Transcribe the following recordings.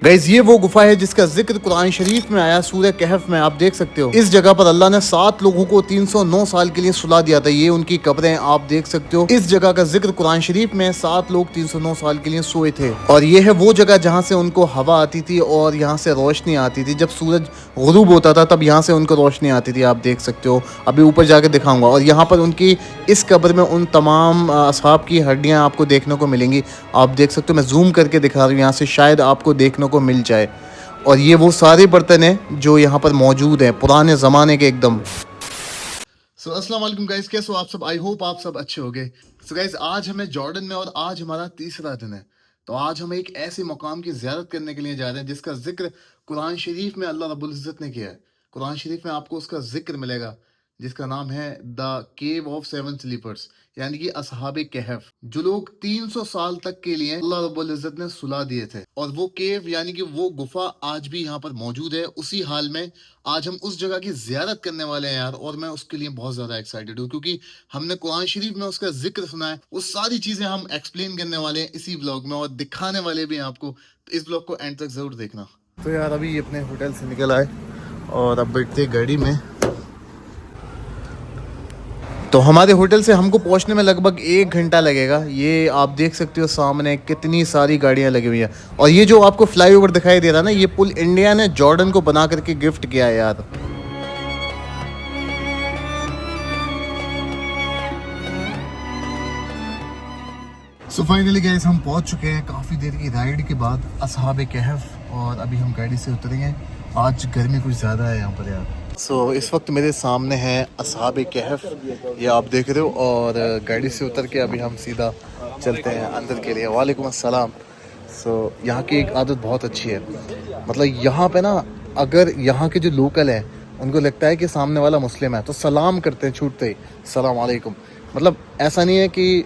Guys ये वो गुफा है जिसका जिक्र कुरान शरीफ में आया सूरह कहफ में। आप देख सकते हो इस जगह पर अल्लाह ने 7 लोगों को 309 साल के लिए सुला दिया था। ये उनकी कब्रें आप देख सकते हो। इस जगह का जिक्र कुरान शरीफ में 7 लोग 309 साल के लिए सोए थे। और ये है वो जगह जहाँ से उनको हवा आती थी और यहाँ से रोशनी आती थी। जब सूरज गुरूब होता था तब यहाँ से उनको रोशनी आती थी। आप देख सकते हो, अभी ऊपर जाकर दिखाऊंगा। और यहाँ पर उनकी इस कब्र में उन तमाम असहाब की हड्डियाँ आपको देखने को मिलेंगी। आप देख सकते हो, मैं जूम करके दिखा रहा हूँ यहाँ से, शायद आपको देखने को मिल जाए। और ये वो सारे बर्तन हैं जो यहाँ पर मौजूद हैं, पुराने ज़माने के एकदम। सो अस्सलाम वालेकुम गाइस, कैसे हो आप सब? आई होप आप सब अच्छे हो गए। सो गाइस आज हमें जॉर्डन में और आज हमारा तीसरा दिन है। तो आज हम एक ऐसे मकाम की ज़ियारत करने के लिए जा रहे हैं जिसका जिक्र कुरान शरीफ में अल्लाह रब्बुल इज़्ज़त ने किया है। कुरान शरीफ में आपको उसका जिक्र मिलेगा जिसका नाम है द केव ऑफ 7 स्लीपर्स, यानी कि असहाबे कहफ, जो लोग 300 साल तक के लिए अल्लाह रब्बुल इज़्ज़त ने सुला दिए थे। और वो केव यानी कि वो गुफा आज भी यहाँ पर मौजूद है उसी हाल में। आज हम उस जगह की ज़ियारत करने वाले हैं यार, और मैं उसके लिए बहुत ज़्यादा एक्साइटेड हूँ क्योंकि हमने कुरान शरीफ में उसका जिक्र सुना है। वो सारी चीज़ें हम एक्सप्लेन करने वाले हैं इसी व्लॉग में और दिखाने वाले भी हैं आपको। तो इस व्लॉग को एंड तक ज़रूर देखना। तो यार अभी अपने होटल से निकल आए और अब बैठते गाड़ी में। तो हमारे होटल से हमको पहुंचने में लगभग 1 घंटा लगेगा। ये आप देख सकते हो सामने कितनी सारी गाड़ियां लगी हुई हैं। और ये जो आपको फ्लाईओवर दिखाई दे रहा है ना, ये पुल इंडिया ने जॉर्डन को बना करके गिफ्ट किया है यार। सो फाइनली गाइस हम पहुंच चुके हैं काफ़ी देर की राइड के बाद असहाबे कहफ। और अभी हम गाड़ी से उतरेंगे। आज गर्मी कुछ ज़्यादा है यहाँ पर यार। सो इस वक्त मेरे सामने है असहाबे कहफ, ये आप देख रहे हो। और गाड़ी से उतर के अभी हम सीधा चलते हैं अंदर के लिए। वालेकुम अस्सलाम। सो यहाँ की एक आदत बहुत अच्छी है, मतलब यहाँ पे ना अगर यहाँ के जो लोकल हैं उनको लगता है कि सामने वाला मुस्लिम है तो सलाम करते हैं छूटते ही, सलाम वालेकुम। मतलब ऐसा नहीं है कि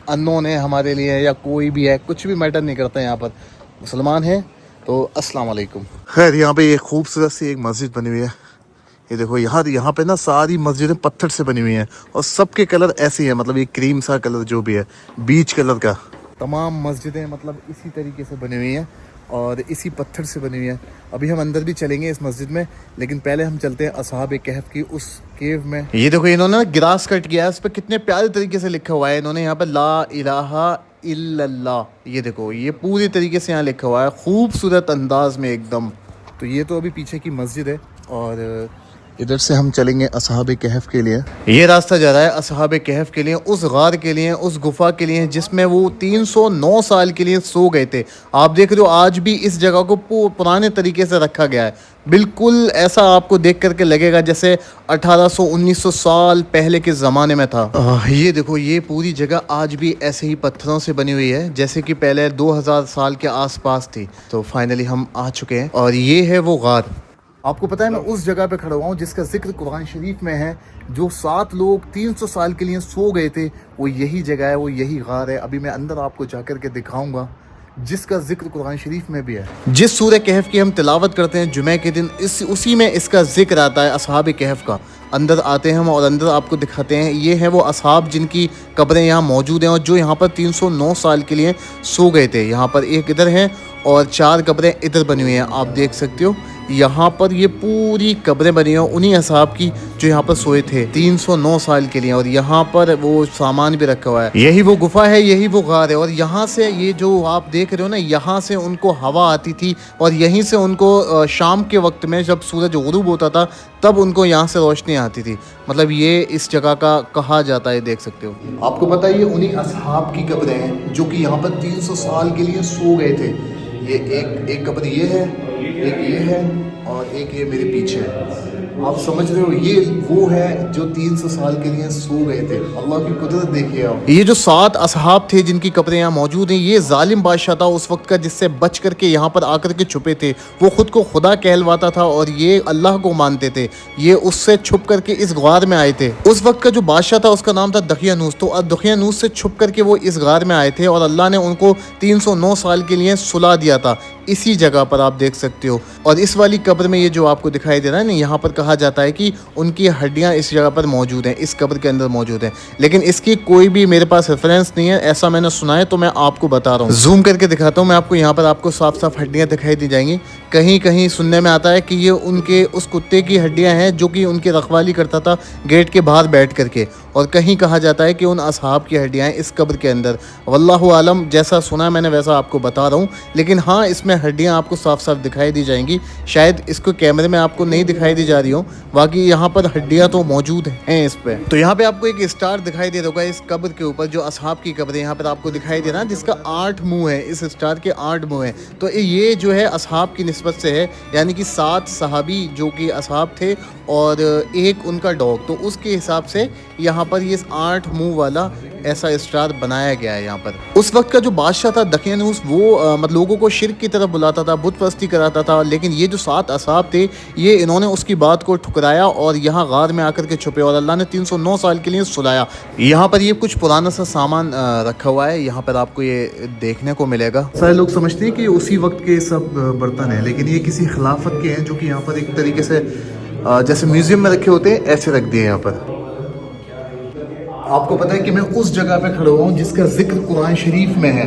अननोन है हमारे लिए या कोई भी है, कुछ भी मैटर नहीं करता। यहाँ पर मुसलमान है तो अस्सलाम वालेकुम। खैर यहाँ पे एक खूबसूरत सी एक मस्जिद बनी हुई है। ये देखो यहाँ पे ना सारी मस्जिदें पत्थर से बनी हुई हैं और सबके कलर ऐसे ही है, मतलब ये क्रीम सा कलर जो भी है, बीच कलर का। तमाम मस्जिदें मतलब इसी तरीके से बनी हुई हैं और इसी पत्थर से बनी हुई हैं। अभी हम अंदर भी चलेंगे इस मस्जिद में, लेकिन पहले हम चलते हैं असहाबे कहफ की उस केव में। ये देखो इन्होंने ना ग्रास कट किया है, उस पर कितने प्यारे तरीके से लिखा हुआ है इन्होंने यहाँ पर ला इलाहा इल्लल्लाह। ये देखो ये पूरी तरीके से यहाँ लिखा हुआ है खूबसूरत अंदाज में एकदम। तो ये तो अभी पीछे की मस्जिद है और इधर से हम चलेंगे असहाबे कहफ के लिए। ये रास्ता जा रहा है असहाबे कहफ के लिए, उस गार के लिए, उस गुफा के लिए जिसमें वो 309 साल के लिए सो गए थे। आप देख रहे हो आज भी इस जगह को पुराने तरीके से रखा गया है। बिल्कुल ऐसा आपको देख करके लगेगा जैसे 1800-1900 साल पहले के ज़माने में था। ये देखो ये पूरी जगह आज भी ऐसे ही पत्थरों से बनी हुई है जैसे कि पहले 2000 साल के आसपास थी। तो फाइनली हम आ चुके हैं और ये है वो गार। आपको पता है मैं उस जगह पे खड़ा हुआ हूँ जिसका जिक्र कुरान शरीफ में है। जो 7 लोग 300 साल के लिए सो गए थे वो यही जगह है, वो यही गार है। अभी मैं अंदर आपको जाकर के दिखाऊंगा जिसका जिक्र कुरान शरीफ में भी है। जिस सूरह कहफ की हम तिलावत करते हैं जुमे के दिन, उसी में इसका जिक्र आता है असहाबे कहफ का। अंदर आते हैं हम और अंदर आपको दिखाते हैं। ये है वो असहाब जिनकी कब्रें यहाँ मौजूद हैं और जो यहाँ पर 309 साल के लिए सो गए थे। यहाँ पर एक इधर है और 4 कब्रें इधर बनी हुई हैं। आप देख सकते हो यहाँ पर ये पूरी कब्रें बनी हैं उन्हीं असहाब की जो यहाँ पर सोए थे 309 साल के लिए। और यहाँ पर वो सामान भी रखा हुआ है। यही वो गुफा है, यही वो गार है। और यहाँ से ये जो आप देख रहे हो ना, यहाँ से उनको हवा आती थी और यहीं से उनको शाम के वक्त में जब सूरज गुरूब होता था तब उनको यहाँ से रोशनी आती थी। मतलब ये इस जगह का कहा जाता है, देख सकते हो। आपको पता है ये उन्हीं असहाब की कब्रें हैं जो कि यहाँ पर 300 साल के लिए सो गए थे। ये एक कब्र ये है, एक ये है और एक ये मेरे पीछे है। आप समझ रहे हो ये वो है जो 300 साल के लिए सो गए थे। अल्लाह की कुदरत देखिए आप। ये जो 7 असहाब थे जिनकी कब्रें यहाँ मौजूद हैं, ये जालिम बादशाह था उस वक्त का जिससे बच करके यहाँ पर आकर के छुपे थे। वो खुद को खुदा कहलवाता था और ये अल्लाह को मानते थे। ये उससे छुप करके इस गार में आए थे। उस वक्त का जो बादशाह था उसका नाम था दखियानूस। तो दखियानूस से छुप करके वो इस गार में आए थे और अल्लाह ने उनको 309 साल के लिए सुला दिया था इसी जगह पर। आप देख सकते हो। और इस वाली कब्र में ये जो आपको दिखाई दे रहा है ना, यहाँ पर कहा जाता है कि उनकी हड्डियाँ इस जगह पर मौजूद हैं, इस कब्र के अंदर मौजूद हैं, लेकिन इसकी कोई भी मेरे पास रेफरेंस नहीं है, ऐसा मैंने सुना है तो मैं आपको बता रहा हूँ। जूम करके दिखाता हूँ मैं आपको, यहाँ पर आपको साफ साफ हड्डियाँ दिखाई दी जाएंगी। कहीं कहीं सुनने में आता है कि ये उनके उस कुत्ते की हड्डियाँ हैं जो कि उनकी रखवाली करता था गेट के बाहर बैठ करके, और कहीं कहा जाता है कि उन असहाब की हड्डियाँ हैं इस कब्र के अंदर। वल्लाहु आलम, जैसा सुना मैंने वैसा आपको बता रहा हूँ, लेकिन हाँ इसमें हड्डियाँ आपको साफ साफ दिखाई दी जाएंगी। शायद इसको कैमरे में आपको नहीं दिखाई दी जा रही हो, बाकी यहाँ पर हड्डियाँ तो मौजूद हैं इस पे। तो यहाँ पे आपको एक स्टार दिखाई दे रहा होगा इस कब्र के ऊपर, जो असहाब की कब्र है यहाँ पर आपको दिखाई दे रहा है, जिसका 8 मुंह है, इस स्टार के 8 मुंह है। तो ये जो है असहाब की निस्बत से है, यानी कि 7 सहाबी जो कि असहाब थे और एक उनका डॉग, तो उसके हिसाब से यहाँ पर ये 8 मुंह वाला ऐसा स्टार बनाया गया है यहाँ पर। उस वक्त का जो बादशाह था दकियानूस, वो मतलब लोगों को शिर्क की तरफ बुलाता था, बुत परस्ती कराता था, लेकिन ये जो 7 असहाब थे ये इन्होंने उसकी बात को ठुकराया और यहाँ गार में आकर के छुपे, और अल्लाह ने 309 साल के लिए सुलाया। यहाँ पर ये कुछ पुराना सा सामान रखा हुआ है, यहाँ पर आपको ये देखने को मिलेगा। सारे लोग समझते हैं कि उसी वक्त के सब बर्तन हैं, लेकिन ये किसी खिलाफत के हैं, जो कि यहाँ पर एक तरीके से जैसे म्यूजियम में रखे होते हैं ऐसे रख दिए यहाँ पर। आपको पता है कि मैं उस जगह पे खड़ा हुआ हूँ जिसका जिक्र कुरान शरीफ में है।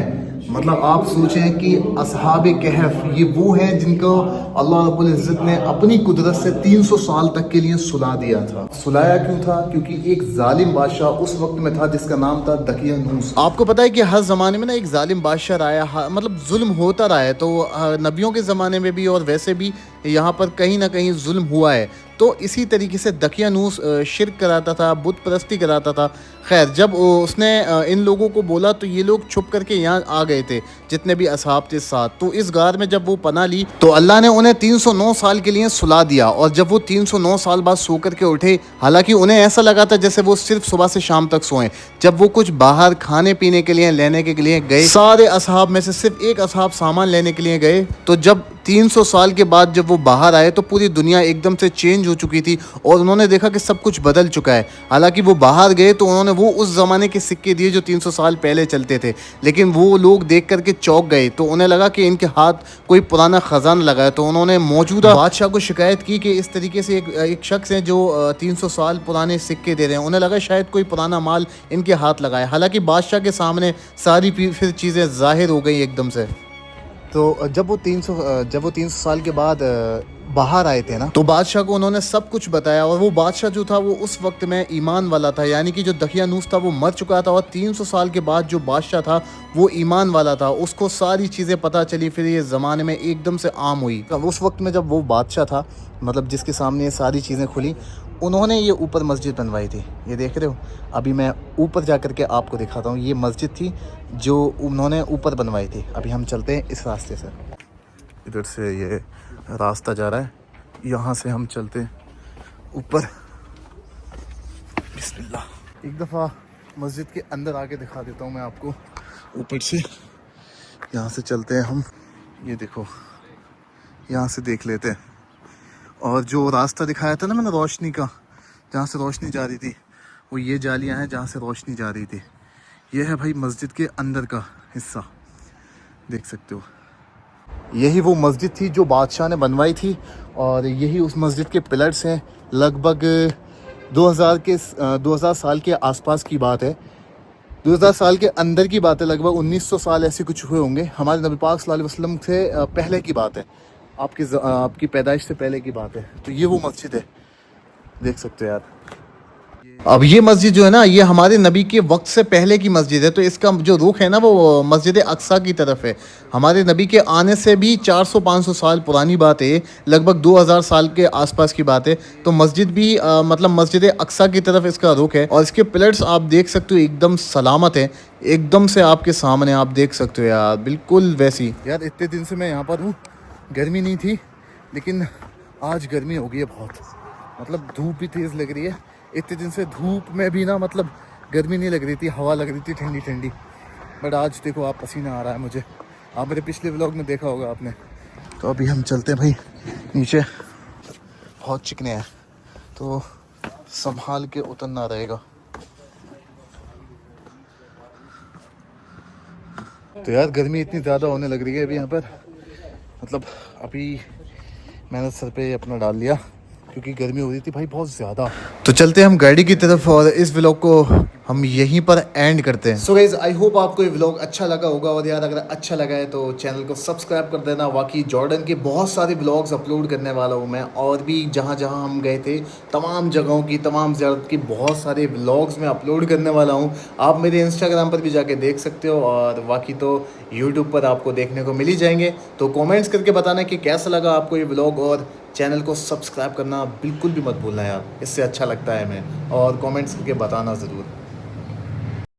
मतलब आप सोचें कि असहाबे कहफ ये वो है जिनको अल्लाह रब्बुल इज़्ज़त ने अपनी कुदरत से 300 साल तक के लिए सुला दिया था। सुलाया क्यों था? क्योंकि एक जालिम बादशाह उस वक्त में था जिसका नाम था दकियानूस। आपको पता है कि हर ज़माने में ना एक जालिम बादशाह आया, मतलब जुल्म होता रहा है, तो नबियों के ज़माने में भी और वैसे भी यहाँ पर कहीं ना कहीं जुल्म हुआ है। तो इसी तरीके से दकियानूस शिर्क कराता था, बुत परस्ती कराता था। खैर जब उसने इन लोगों को बोला तो ये लोग छुप करके यहाँ आ गए थे, जितने भी असहाब थे साथ। तो इस गार में जब वो पनाह ली तो अल्लाह ने उन्हें 309 साल के लिए सुला दिया, और जब वो 309 साल बाद सो करके उठे, हालांकि उन्हें ऐसा लगा था जैसे वो सिर्फ सुबह से शाम तक सोएं। जब वो कुछ बाहर खाने पीने के लिए लेने के लिए गए, सारे असहाब में से सिर्फ एक असहाब सामान लेने के लिए गए, तो जब 300 साल के बाद जब वो बाहर आए तो पूरी दुनिया एकदम से चेंज हो चुकी थी और उन्होंने देखा कि सब कुछ बदल चुका है। हालांकि वो बाहर गए तो उन्होंने वो उस ज़माने के सिक्के दिए जो 300 साल पहले चलते थे, लेकिन वो लोग देख करके चौंक गए। तो उन्हें लगा कि इनके हाथ कोई पुराना ख़जाना लगा है, तो उन्होंने मौजूदा बादशाह को शिकायत की कि इस तरीके से एक शख्स है जो 300 साल पुराने सिक्के दे रहे हैं। उन्हें लगा शायद कोई पुराना माल इनके हाथ लगा है। हालाँकि बादशाह के सामने सारी फिर चीज़ें ज़ाहिर हो गई एकदम से। तो जब वो 300 साल के बाद बाहर आए थे ना, तो बादशाह को उन्होंने सब कुछ बताया। और वो बादशाह जो था वो उस वक्त में ईमान वाला था, यानी कि जो दकियानूस था वो मर चुका था, और 300 साल के बाद जो बादशाह था वो ईमान वाला था, उसको सारी चीज़ें पता चली। फिर ये ज़माने में एकदम से आम हुई। उस वक्त में जब वो बादशाह था, मतलब जिसके सामने ये सारी चीज़ें खुली, उन्होंने ये ऊपर मस्जिद बनवाई थी। ये देख रहे हो, अभी मैं ऊपर जा कर के आपको दिखाता हूँ। ये मस्जिद थी जो उन्होंने ऊपर बनवाई थी। अभी हम चलते हैं इस रास्ते से, इधर से ये रास्ता जा रहा है, यहाँ से हम चलते हैं ऊपर। बिस्मिल्लाह। एक दफ़ा मस्जिद के अंदर आके दिखा देता हूँ मैं आपको ऊपर से। यहाँ से चलते हैं हम, ये देखो यहाँ से देख लेते हैं। और जो रास्ता दिखाया था ना मैंने रोशनी का, जहाँ से रोशनी जा रही थी, वो ये जालियाँ हैं जहाँ से रोशनी जा रही थी। ये है भाई मस्जिद के अंदर का हिस्सा, देख सकते हो। यही वो मस्जिद थी जो बादशाह ने बनवाई थी, और यही उस मस्जिद के पिलर्स हैं। लगभग 2000 साल के आसपास की बात है, 2000 साल के अंदर की बात है। लगभग 1900 साल ऐसे कुछ हुए होंगे। हमारे नबी पाक सल्लल्लाहु अलैहि वसल्लम से पहले की बात है, आपकी पैदाइश से पहले की बात है। तो ये वो मस्जिद है, देख सकते हो यार। अब ये मस्जिद जो है ना, ये हमारे नबी के वक्त से पहले की मस्जिद है, तो इसका जो रुख है ना वो मस्जिद अक्सा की तरफ है। हमारे नबी के आने से भी 400-500 साल पुरानी बात है, लगभग 2000 साल के आसपास की बात है। तो मस्जिद भी मतलब मस्जिद अक्सा की तरफ इसका रुख है, और इसके पिलर्स आप देख सकते हो एकदम सलामत है, एकदम से आपके सामने आप देख सकते हो यार, बिल्कुल वैसी। यार इतने दिन से मैं यहाँ पर हूँ, गर्मी नहीं थी, लेकिन आज गर्मी हो गई है बहुत। मतलब धूप भी तेज़ लग रही है। इतने दिन से धूप में भी ना मतलब गर्मी नहीं लग रही थी, हवा लग रही थी ठंडी ठंडी। बट आज देखो आप, पसीना आ रहा है मुझे। आप मेरे पिछले व्लॉग में देखा होगा आपने। तो अभी हम चलते हैं भाई नीचे, बहुत चिकने हैं तो संभाल के उतरना रहेगा। तो यार गर्मी इतनी ज़्यादा होने लग रही है अभी यहाँ पर। मतलब अभी मैंने सर पे अपना डाल लिया क्योंकि गर्मी हो रही थी भाई बहुत ज़्यादा। तो चलते हैं हम गाड़ी की तरफ और इस व्लॉग को हम यहीं पर एंड करते हैं। सो गाइज आई होप आपको ये व्लॉग अच्छा लगा होगा, और यार अगर अच्छा लगा है तो चैनल को सब्सक्राइब कर देना। बाकी जॉर्डन के बहुत सारे व्लॉग्स अपलोड करने वाला हूँ मैं, और भी जहाँ जहाँ हम गए थे तमाम जगहों की, तमाम ज़ियारत की बहुत सारे व्लॉग्स मैं अपलोड करने वाला हूँ। आप मेरे इंस्टाग्राम पर भी जाके देख सकते हो, और बाकी तो यूट्यूब पर आपको देखने को मिल ही जाएंगे। तो कमेंट्स करके बताना कि कैसा लगा आपको ये व्लॉग, और चैनल को सब्सक्राइब करना बिल्कुल भी मत भूलना यार, इससे अच्छा लगता है हमें, और कमेंट्स करके बताना ज़रूर।